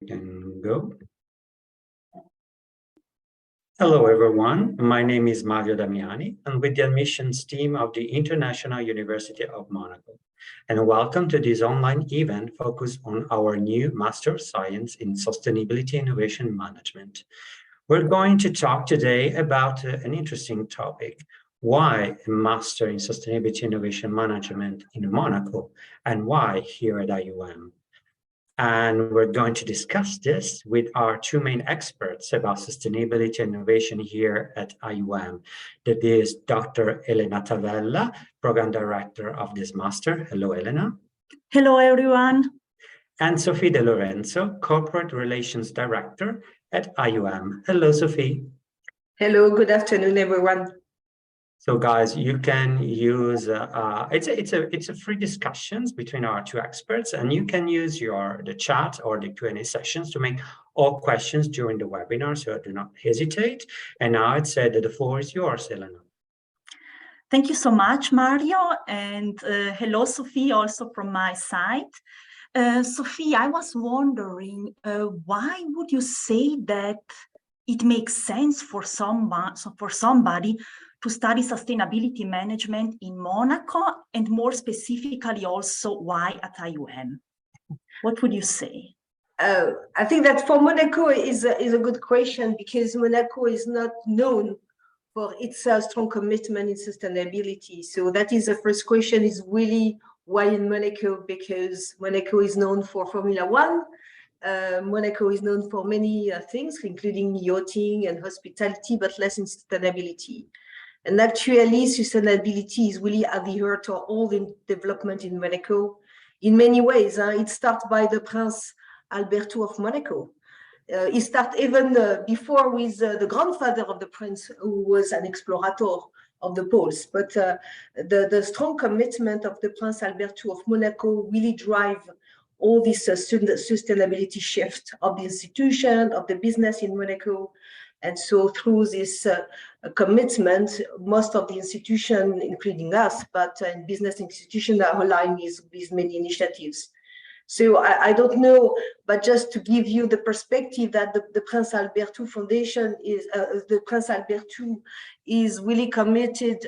Can go. Hello, everyone. My name is Mario Damiani. I'm with the admissions team of the International University of Monaco. And welcome to this online event focused on our new Master of Science in Sustainability Innovation Management. We're going to talk today about an interesting topic: why a Master in Sustainability Innovation Management in Monaco, and why here at IUM. And we're going to discuss this with our two main experts about sustainability and innovation here at IUM. That is Dr. Elena Tavella, Program Director of this Master. Hello, Elena. Hello, everyone. And Sophie de Lorenzo, Corporate Relations Director at IUM. Hello, Sophie. Hello, good afternoon, everyone. So guys, you can use, it's a free discussions between our two experts, and you can use the chat or the Q&A sessions to make all questions during the webinar, so do not hesitate. And now I'd say that the floor is yours, Elena. Thank you so much, Mario, and hello, Sophie, also from my side. Sophie, I was wondering, why would you say that it makes sense for somebody to study sustainability management in Monaco, and more specifically also why at IUM? What would you say? I think that for Monaco is a good question, because Monaco is not known for its strong commitment in sustainability. So that is the first question, is really why in Monaco? Because Monaco is known for Formula One. Monaco is known for many things, including yachting and hospitality, but less in sustainability. And actually, sustainability is really at the heart of all the development in Monaco in many ways. It starts by the Prince Albert II of Monaco. It starts even before with the grandfather of the prince, who was an explorator of the poles. But the strong commitment of the Prince Albert II of Monaco really drive all this sustainability shift of the institution, of the business in Monaco. And so through this commitment, most of the institutions, including us, but business institutions, are aligned with many initiatives. So I don't know, but just to give you the perspective that the Prince Albert II Foundation is, the Prince Albert II is really committed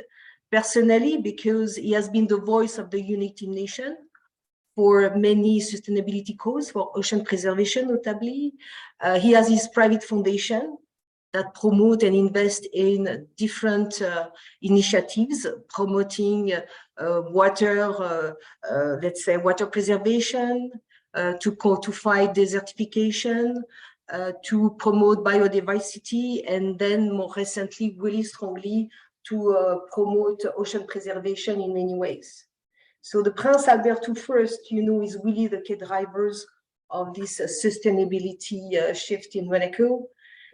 personally, because he has been the voice of the United Nations for many sustainability causes, for ocean preservation notably. He has his private foundation that promote and invest in different initiatives, promoting water, let's say water preservation, to fight desertification, to promote biodiversity, and then more recently, really strongly, to promote ocean preservation in many ways. So the Prince Albert II first, is really the key drivers of this sustainability shift in Monaco.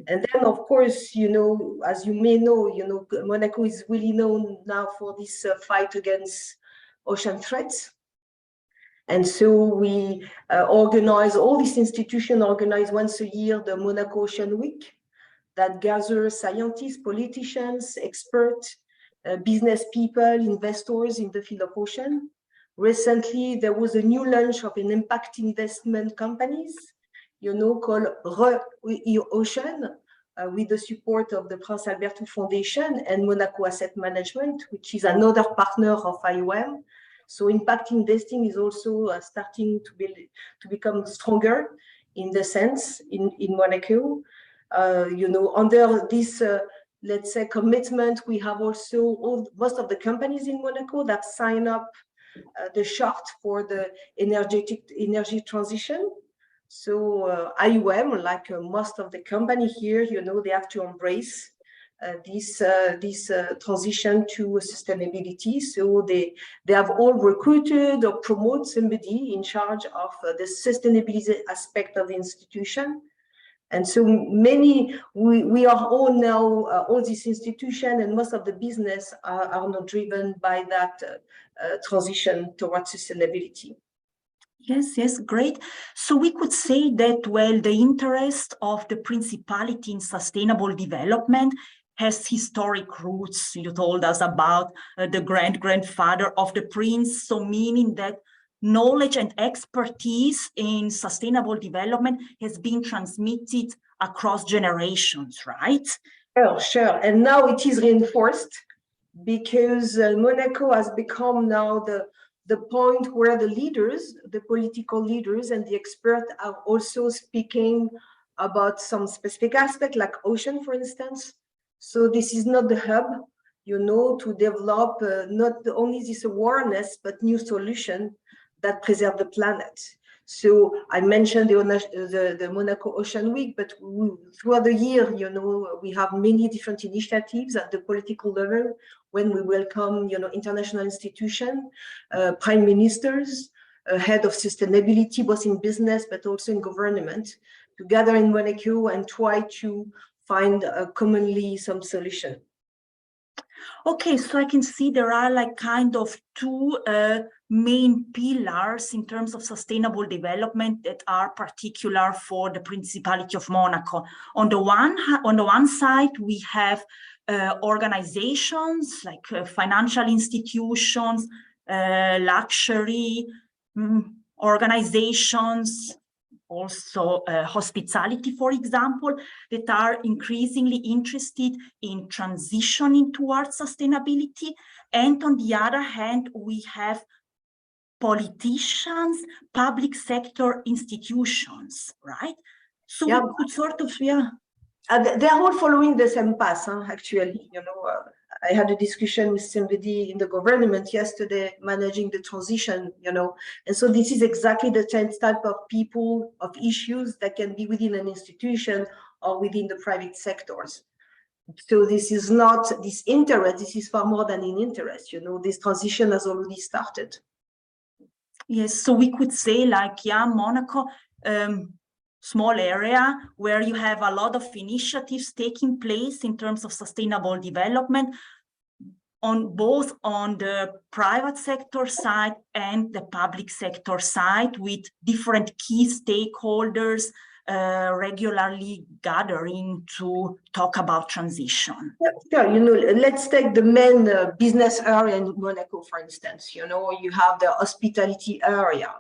And then, of course, as you may know, Monaco is really known now for this fight against ocean threats. And so we organize, all these institutions organize once a year the Monaco Ocean Week, that gathers scientists, politicians, experts, business people, investors in the field of ocean. Recently, there was a new launch of an impact investment companies, called Ocean, with the support of the Prince Albert II Foundation and Monaco Asset Management, which is another partner of IUM. So impact investing is also starting to become stronger in the sense in Monaco. Under this, let's say, commitment, we have also most of the companies in Monaco that sign up the chart for the energy transition. So IUM, like most of the company here, they have to embrace this transition to sustainability. So they have all recruited or promote somebody in charge of the sustainability aspect of the institution. And so we are all now, all these institutions and most of the business are not driven by that transition towards sustainability. Yes, great. So we could say that, well, the interest of the Principality in sustainable development has historic roots. You told us about the great-grandfather of the prince, so meaning that knowledge and expertise in sustainable development has been transmitted across generations, right? Sure. And now it is reinforced because Monaco has become now the point where the leaders, the political leaders and the experts are also speaking about some specific aspect like ocean, for instance. So this is not the hub, to develop not only this awareness, but new solution that preserve the planet. So I mentioned the Monaco Ocean Week, but throughout the year, we have many different initiatives at the political level when we welcome, international institutions, prime ministers, head of sustainability, both in business, but also in government, to gather in Monaco and try to find commonly some solution. Okay, so I can see there are like kind of two main pillars in terms of sustainable development that are particular for the Principality of Monaco. On the one side, we have organizations like financial institutions, luxury organizations, also hospitality, for example, that are increasingly interested in transitioning towards sustainability. And on the other hand, we have politicians, public sector institutions, right? So yeah, we could sort of, they're all following the same path, actually. I had a discussion with somebody in the government yesterday managing the transition, and so this is exactly the type of people, of issues that can be within an institution or within the private sectors. So this is not this interest, this is far more than an interest, this transition has already started. Yes, so we could say like, Monaco, small area where you have a lot of initiatives taking place in terms of sustainable development on both on the private sector side and the public sector side, with different key stakeholders regularly gathering to talk about transition. Yeah, sure. Let's take the main business area in Monaco, for instance. You have the hospitality area.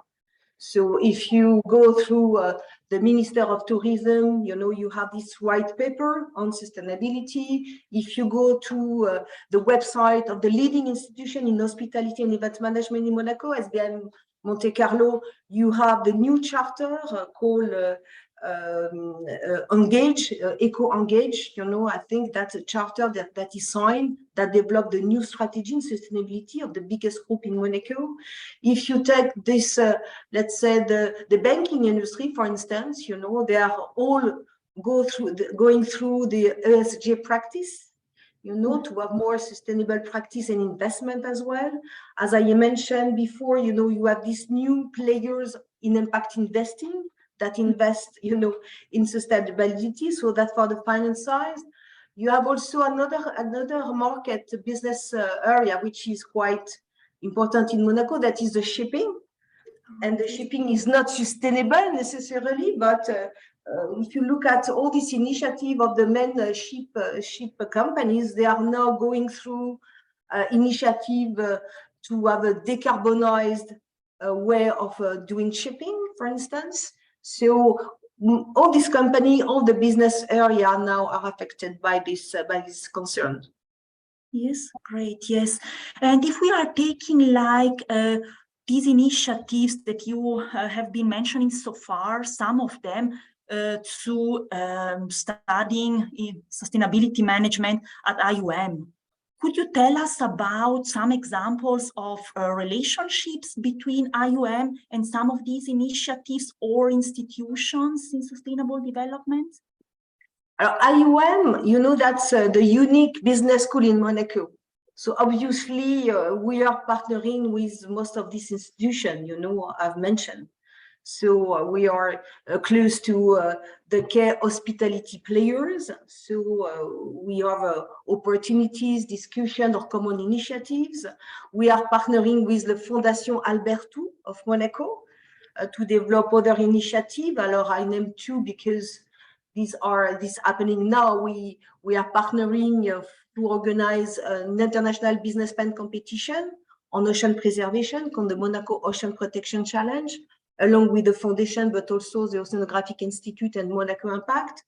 So if you go through the Minister of Tourism, you have this white paper on sustainability. If you go to the website of the leading institution in hospitality and event management in Monaco, SBM Monte Carlo, you have the new charter called Engage, Eco-Engage. I think that's a charter that is signed, that developed the new strategy in sustainability of the biggest group in Monaco. If you take this, let's say the banking industry, for instance, they are all going through the ESG practice, to have more sustainable practice and investment as well. As I mentioned before, you have these new players in impact investing that invest, in sustainability, so that for the finance side. You have also another market business area, which is quite important in Monaco, that is the shipping. And the shipping is not sustainable necessarily, but if you look at all this initiative of the main ship companies, they are now going through initiative to have a decarbonized way of doing shipping, for instance. So all these companies, all the business area now are affected by this concern. Yes, great. Yes, and if we are taking like these initiatives that you have been mentioning so far, some of them to studying in sustainability management at IUM. Could you tell us about some examples of relationships between IUM and some of these initiatives or institutions in sustainable development? IUM, that's the unique business school in Monaco. So obviously, we are partnering with most of these institutions, I've mentioned. So we are close to the care hospitality players. So we have opportunities, discussion or common initiatives. We are partnering with the Fondation Albertou of Monaco to develop other initiatives. Alors I name two because this happening now. We are partnering to organize an international business plan competition on ocean preservation called the Monaco Ocean Protection Challenge, along with the foundation, but also the Oceanographic Institute and Monaco Impact.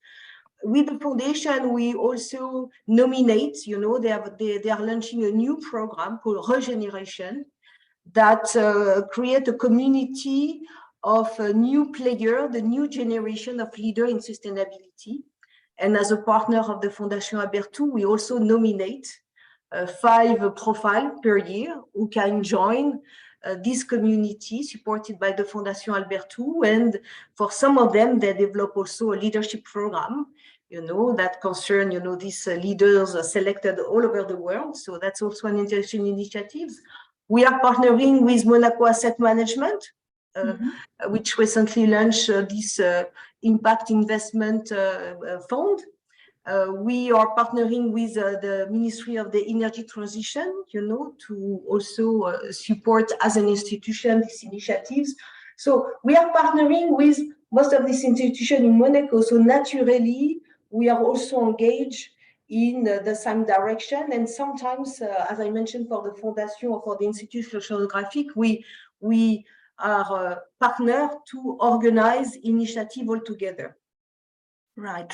With the foundation, we also nominate, they are launching a new program called Regeneration that create a community of a new player, the new generation of leader in sustainability. And as a partner of the Fondation Albert II, we also nominate 5 profiles per year who can join this community supported by the Fondation Albert II. And for some of them, they develop also a leadership program, that concern, these leaders are selected all over the world. So that's also an interesting initiative. We are partnering with Monaco Asset Management, which recently launched this impact investment fund. We are partnering with the Ministry of the Energy Transition, to also support as an institution these initiatives. So we are partnering with most of these institutions in Monaco. So naturally, we are also engaged in the same direction. And sometimes, as I mentioned, for the Fondation or for the Institute Oceanographic, we are partner to organize initiative all together. Right.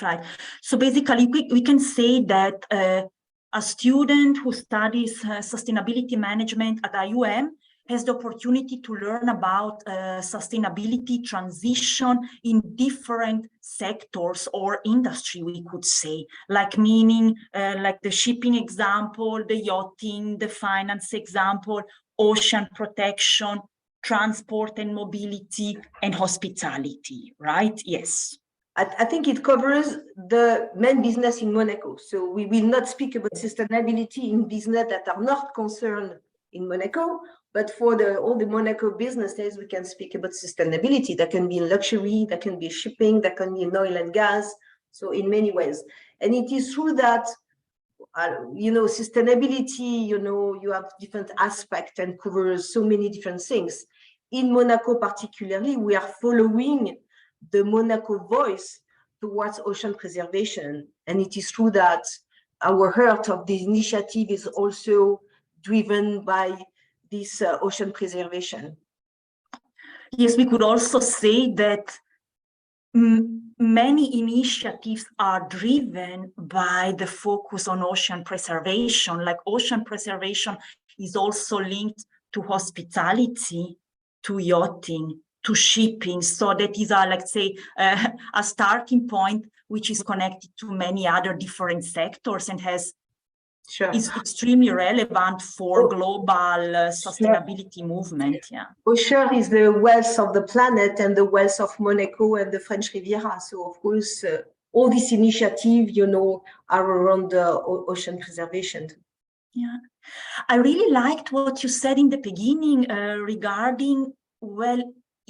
So basically, we can say that a student who studies sustainability management at IUM has the opportunity to learn about sustainability transition in different sectors or industry, we could say, like meaning like the shipping example, the yachting, the finance example, ocean protection, transport and mobility, and hospitality, right? Yes. I think it covers the main business in Monaco. So we will not speak about sustainability in business that are not concerned in Monaco, but for all the Monaco businesses, we can speak about sustainability. That can be in luxury, that can be shipping, that can be in oil and gas. So in many ways. And it is true that, sustainability, you have different aspects and covers so many different things. In Monaco particularly, we are following the Monaco voice towards ocean preservation. And it is true that our heart of this initiative is also driven by this ocean preservation. Yes, we could also say that many initiatives are driven by the focus on ocean preservation. Like ocean preservation is also linked to hospitality, to yachting, to shipping. So that is let's say, a starting point, which is connected to many other different sectors and is extremely relevant for global sustainability movement. Yeah. Ocean is the wealth of the planet and the wealth of Monaco and the French Riviera. So of course, all these initiatives, are around ocean preservation. Yeah, I really liked what you said in the beginning regarding,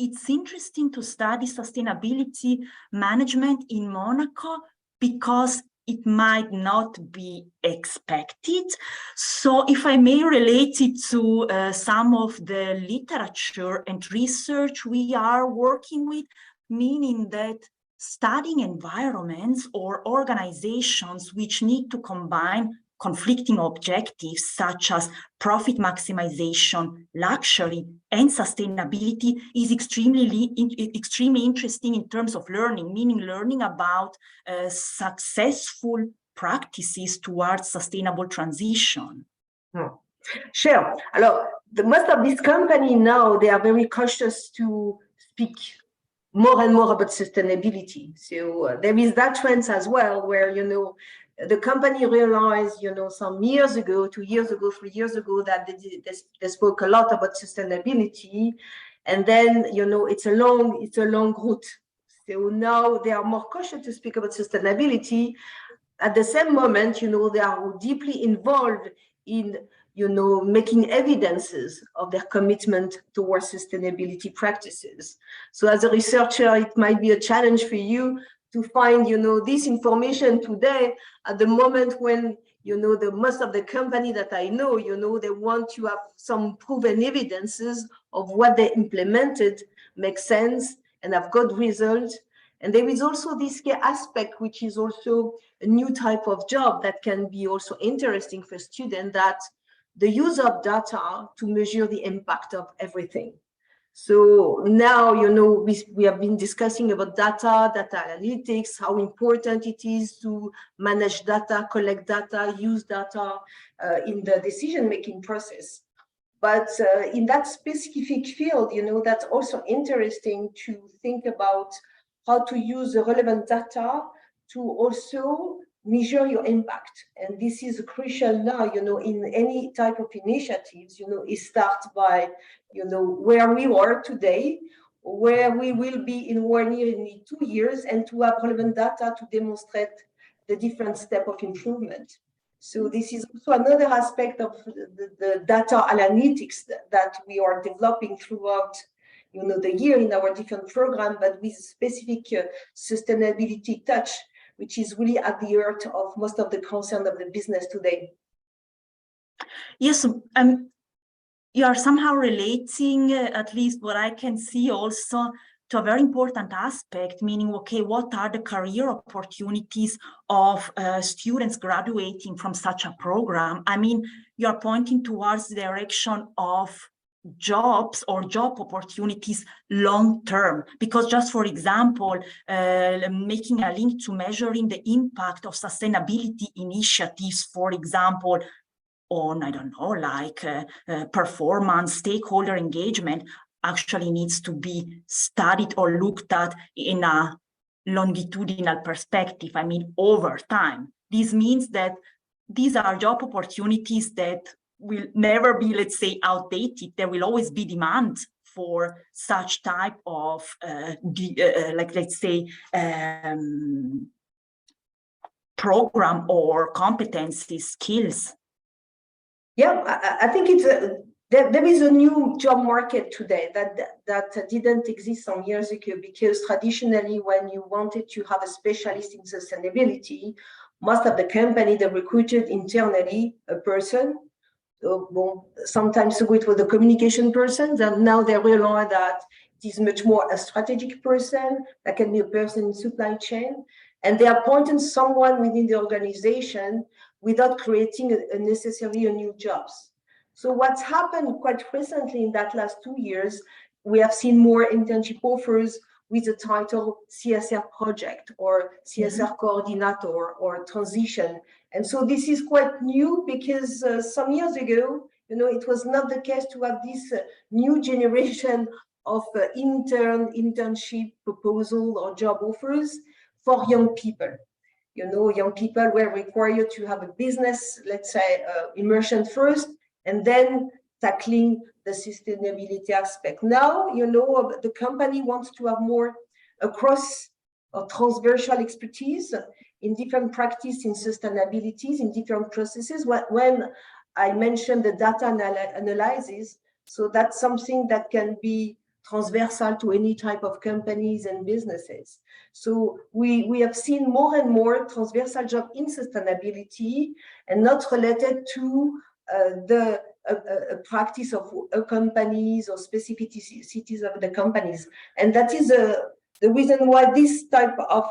it's interesting to study sustainability management in Monaco because it might not be expected. So if I may relate it to some of the literature and research we are working with, meaning that studying environments or organizations which need to combine conflicting objectives such as profit maximization, luxury, and sustainability is extremely interesting in terms of learning, meaning learning about successful practices towards sustainable transition. Sure. Most of these companies now, they are very cautious to speak more and more about sustainability. So there is that trend as well, where, the company realized, some years ago, 2 years ago, 3 years ago, that they spoke a lot about sustainability. And then, it's a long route. So now they are more cautious to speak about sustainability. At the same moment, they are deeply involved in, making evidences of their commitment towards sustainability practices. So as a researcher, it might be a challenge for you to find, this information today at the moment when, the most of the company that I know, they want to have some proven evidences of what they implemented makes sense and have got results. And there is also this key aspect, which is also a new type of job that can be also interesting for students, that the use of data to measure the impact of everything. So now, we have been discussing about data analytics, how important it is to manage data, collect data, use data in the decision-making process. But in that specific field, that's also interesting to think about how to use the relevant data to also measure your impact. And this is crucial now, in any type of initiatives, it starts by, where we are today, where we will be in 1 year, in 2 years, and to have relevant data to demonstrate the different step of improvement. So this is also another aspect of the data analytics that we are developing throughout, the year in our different programs, but with specific sustainability touch, which is really at the heart of most of the concern of the business today. Yes, you are somehow relating, at least what I can see also, to a very important aspect, meaning, okay, what are the career opportunities of students graduating from such a program? I mean, you're pointing towards the direction of jobs or job opportunities long term, because just for example, making a link to measuring the impact of sustainability initiatives, for example, on, I don't know, like performance, stakeholder engagement, actually needs to be studied or looked at in a longitudinal perspective, I mean, over time. This means that these are job opportunities that will never be, let's say, outdated. There will always be demand for such type of, let's say, program or competency skills. Yeah, I think it's there is a new job market today that didn't exist some years ago, because traditionally, when you wanted to have a specialist in sustainability, most of the company, they recruited internally a person. Sometimes it was a communication person, and now they realize that it is much more a strategic person, that can be a person in supply chain, and they appointed someone within the organization without creating necessarily a new jobs. So what's happened quite recently in that last 2 years, we have seen more internship offers with the title CSR project or CSR coordinator or transition. And so this is quite new, because some years ago, it was not the case to have this new generation of internship proposal or job offers for young people. Young people were required to have a business, let's say, immersion first, and then tackling the sustainability aspect. Now, the company wants to have more across or transversal expertise in different practice in sustainabilities, in different processes. When I mentioned the data analysis, so that's something that can be transversal to any type of companies and businesses. So we have seen more and more transversal job in sustainability and not related to the practice of companies or specificities of the companies. And that is the reason why this type of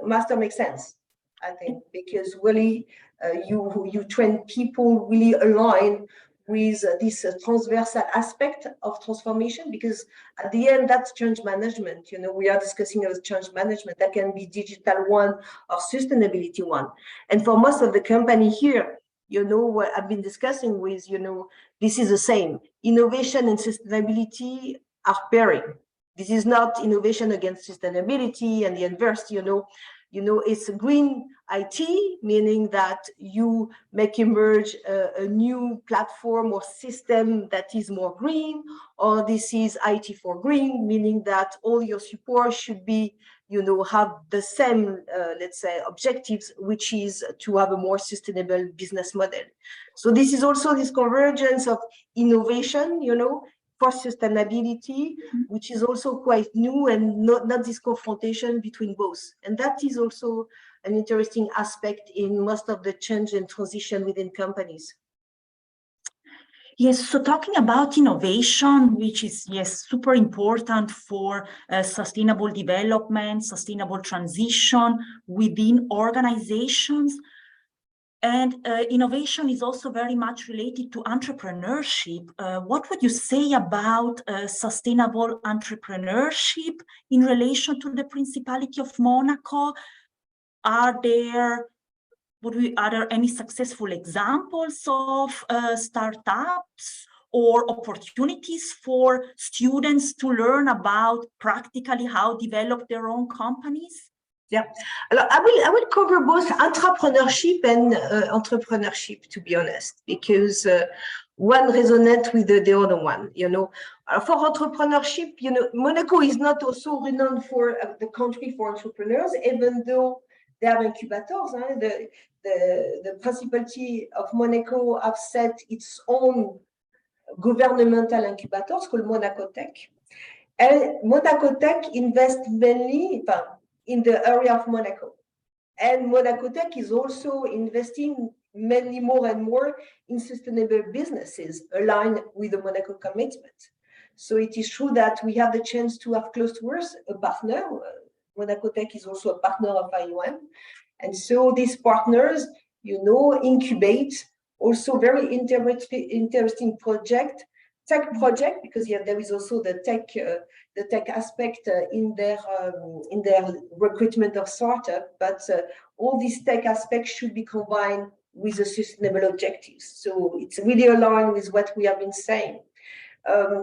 master makes sense, I think, because really you train people really align with this transversal aspect of transformation, because at the end, that's change management. We are discussing about change management. That can be digital one or sustainability one. And for most of the company here, what I've been discussing with, this is the same. Innovation and sustainability are pairing. This is not innovation against sustainability and the inverse, it's a green IT, meaning that you make emerge a new platform or system that is more green, or this is IT for green, meaning that all your support should be, have the same, let's say, objectives, which is to have a more sustainable business model. So this is also this convergence of innovation, for sustainability, which is also quite new, and not this confrontation between both. And that is also an interesting aspect in most of the change and transition within companies. Yes, so talking about innovation, which is, yes, super important for sustainable development, sustainable transition within organizations, And innovation is also very much related to entrepreneurship. What would you say about sustainable entrepreneurship in relation to the Principality of Monaco? Are there any successful examples of startups or opportunities for students to learn about practically how to develop their own companies? Yeah, I will cover both entrepreneurship and entrepreneurship, to be honest, because one resonates with the other one. You know, for entrepreneurship, you know, Monaco is not also renowned for the country for entrepreneurs, even though they have incubators. The Principality of Monaco have set its own governmental incubators called Monaco Tech, and Monaco Tech invests mainly in the area of Monaco. And Monaco Tech is also investing mainly more and more in sustainable businesses aligned with the Monaco commitment. So it is true that we have the chance to have close to us a partner. Monaco Tech is also a partner of IUM. And so these partners, you know, incubate also very interesting tech project, because there is also the tech aspect in their recruitment of startup, but all these tech aspects should be combined with the sustainable objectives. So it's really aligned with what we have been saying.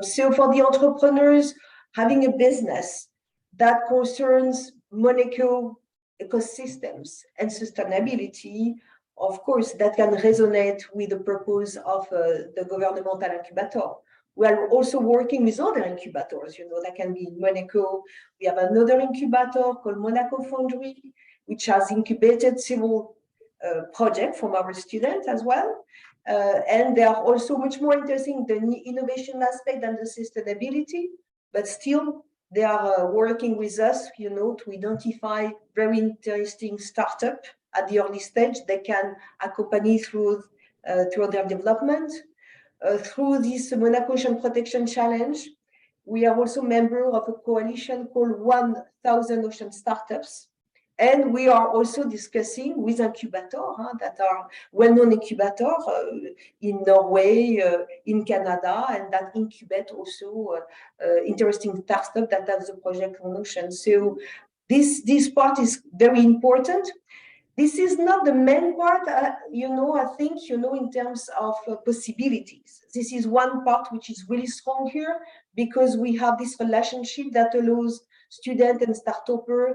So for the entrepreneurs, having a business that concerns Monaco ecosystems and sustainability, of course, that can resonate with the purpose of the governmental incubator. We are also working with other incubators, you know, that can be in Monaco. We have another incubator called Monaco Foundry, which has incubated several projects from our students as well. And they are also much more interesting, the innovation aspect than the sustainability, but still they are working with us, you know, to identify very interesting startup at the early stage. They can accompany through their development. Through this Monaco Ocean Protection Challenge, we are also member of a coalition called 1,000 Ocean Startups. And we are also discussing with incubators that are well-known incubators in Norway, in Canada, and that incubate also interesting startups that have the project on ocean. So this part is very important. This is not the main part, you know, I think, you know, in terms of possibilities. This is one part which is really strong here, because we have this relationship that allows students and start-upers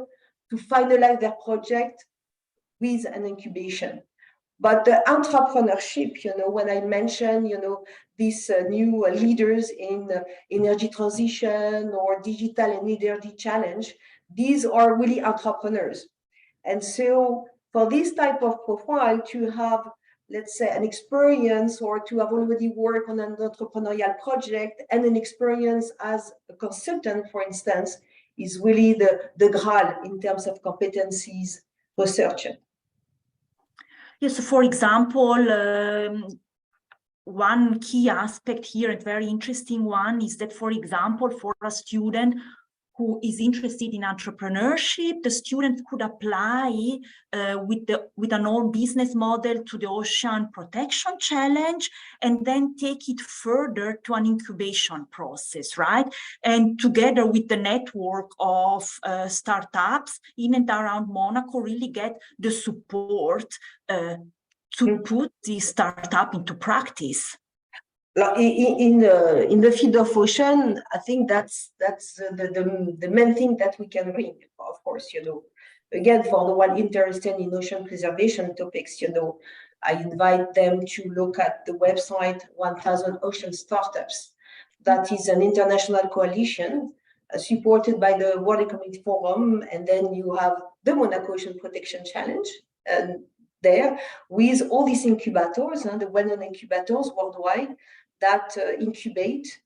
to finalize their project with an incubation. But the entrepreneurship, you know, when I mentioned, you know, these new leaders in energy transition or digital and energy challenge, these are really entrepreneurs. And so for this type of profile, to have, let's say, an experience, or to have already worked on an entrepreneurial project and an experience as a consultant, for instance, is really the Graal in terms of competencies research. Yes, so for example, one key aspect here, and very interesting one, is that, for example, for a student who is interested in entrepreneurship, the student could apply with an own business model to the Ocean Protection Challenge, and then take it further to an incubation process, right? And together with the network of startups in and around Monaco, really get the support to put this startup into practice. In the field of ocean, I think that's the main thing that we can bring. Of course, you know, again, for the one interested in ocean preservation topics, you know, I invite them to look at the website 1,000 Ocean Startups. That is an international coalition supported by the World Economic Forum, and then you have the Monaco Ocean Protection Challenge, and there with all these incubators and the well-known incubators worldwide that incubate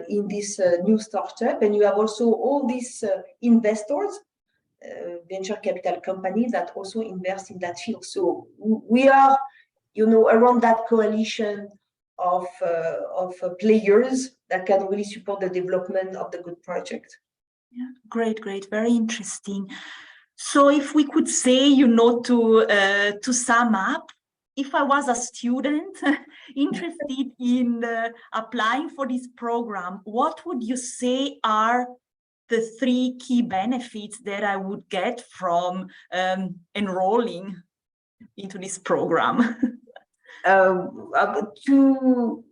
in this new startup. And you have also all these investors, venture capital companies that also invest in that field. So we are, you know, around that coalition of players that can really support the development of the good project. Yeah, great, very interesting. So if we could say, you know, to sum up, if I was a student interested in applying for this program, what would you say are the 3 key benefits that I would get from enrolling into this program? To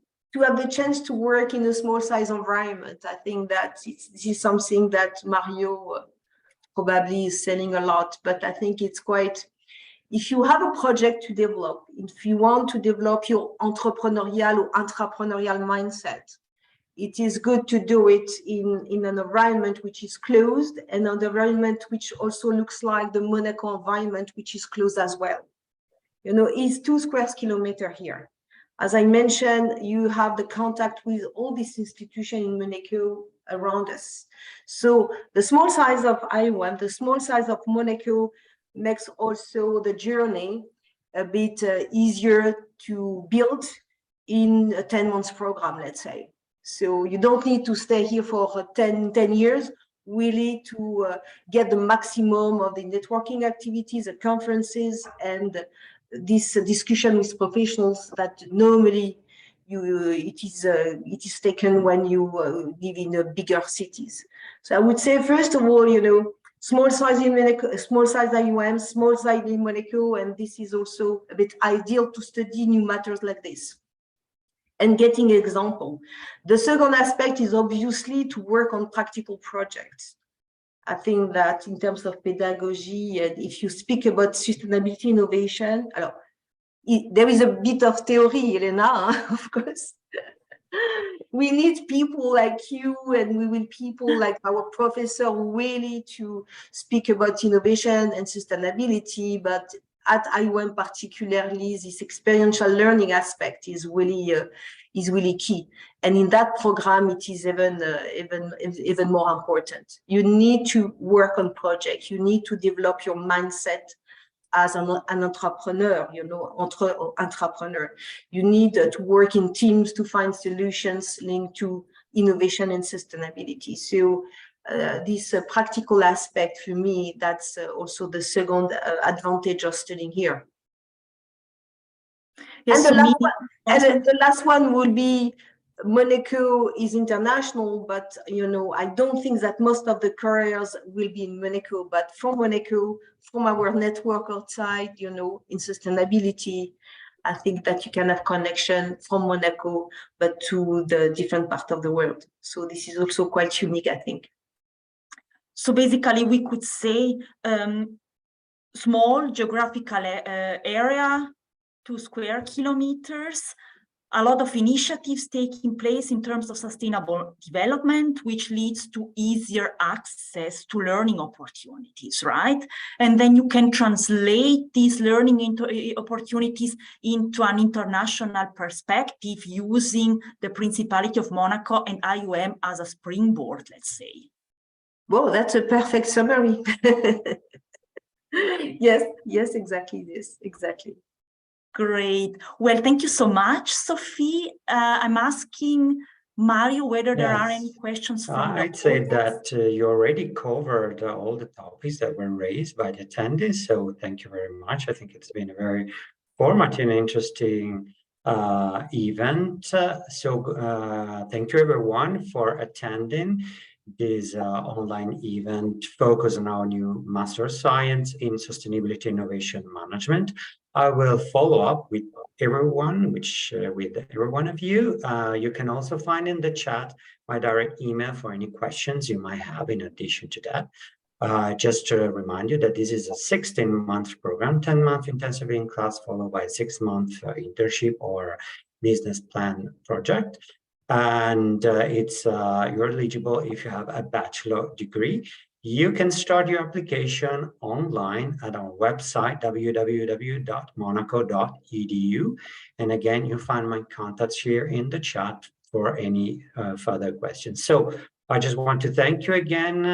have the chance to work in a small size environment, I think that this is something that Mario probably is selling a lot, but I think it's quite, if you have a project to develop, if you want to develop your entrepreneurial or intrapreneurial mindset, it is good to do it in an environment which is closed, and an environment which also looks like the Monaco environment, which is closed as well. You know, it's 2 square kilometers here. As I mentioned, you have the contact with all these institutions in Monaco around us. So the small size of IUM, the small size of Monaco makes also the journey a bit easier to build in a 10-month program, let's say. So you don't need to stay here for 10 years, really, to get the maximum of the networking activities, the conferences, and this discussion with professionals that normally it is taken when you live in the bigger cities. So I would say, first of all, you know, small size in Monaco, small size IUM, small size in Monaco, and this is also a bit ideal to study new matters like this and getting example. The second aspect is obviously to work on practical projects. I think that in terms of pedagogy, and if you speak about sustainability innovation, there is a bit of theory, Elena, of course. We need people like you, and we will people like our professor really to speak about innovation and sustainability, but at IUM particularly, this experiential learning aspect is really key. And in that program, it is even more important. You need to work on projects. You need to develop your mindset as an entrepreneur, you know, entrepreneur. You need to work in teams to find solutions linked to innovation and sustainability. So this practical aspect, for me, that's also the second advantage of studying here. Yes, and the last one would be, Monaco is international, but you know, I don't think that most of the careers will be in Monaco, but from Monaco, from our network outside, you know, in sustainability, I think that you can have connection from Monaco, but to the different part of the world. So this is also quite unique, I think. So basically, we could say small geographical area, 2 square kilometers, a lot of initiatives taking place in terms of sustainable development, which leads to easier access to learning opportunities, right? And then you can translate these learning opportunities into an international perspective using the Principality of Monaco and IUM as a springboard, let's say. Well, that's a perfect summary. Yes, exactly this, exactly. Great. Well, thank you so much, Sophie. I'm asking Mario whether there are any questions from I'd say that you already covered all the topics that were raised by the attendees. So thank you very much. I think it's been a very formative and interesting event. Thank you everyone for attending this online event focused on our new Master of Science in Sustainability Innovation Management. I will follow up with everyone, with every one of you. You can also find in the chat my direct email for any questions you might have in addition to that. Just to remind you that this is a 16-month program, 10-month intensive in class followed by a 6-month internship or business plan project. And you're eligible if you have a bachelor degree. You can start your application online at our website, www.monaco.edu. And again, you'll find my contacts here in the chat for any further questions. So I just want to thank you again,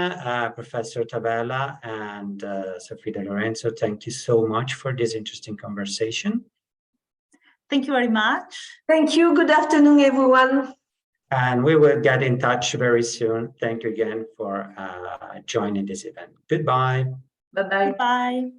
Professor Tavella and Sophie de Lorenzo. Thank you so much for this interesting conversation. Thank you very much. Thank you. Good afternoon, everyone. And we will get in touch very soon. Thank you again for joining this event. Goodbye. Bye-bye. Bye.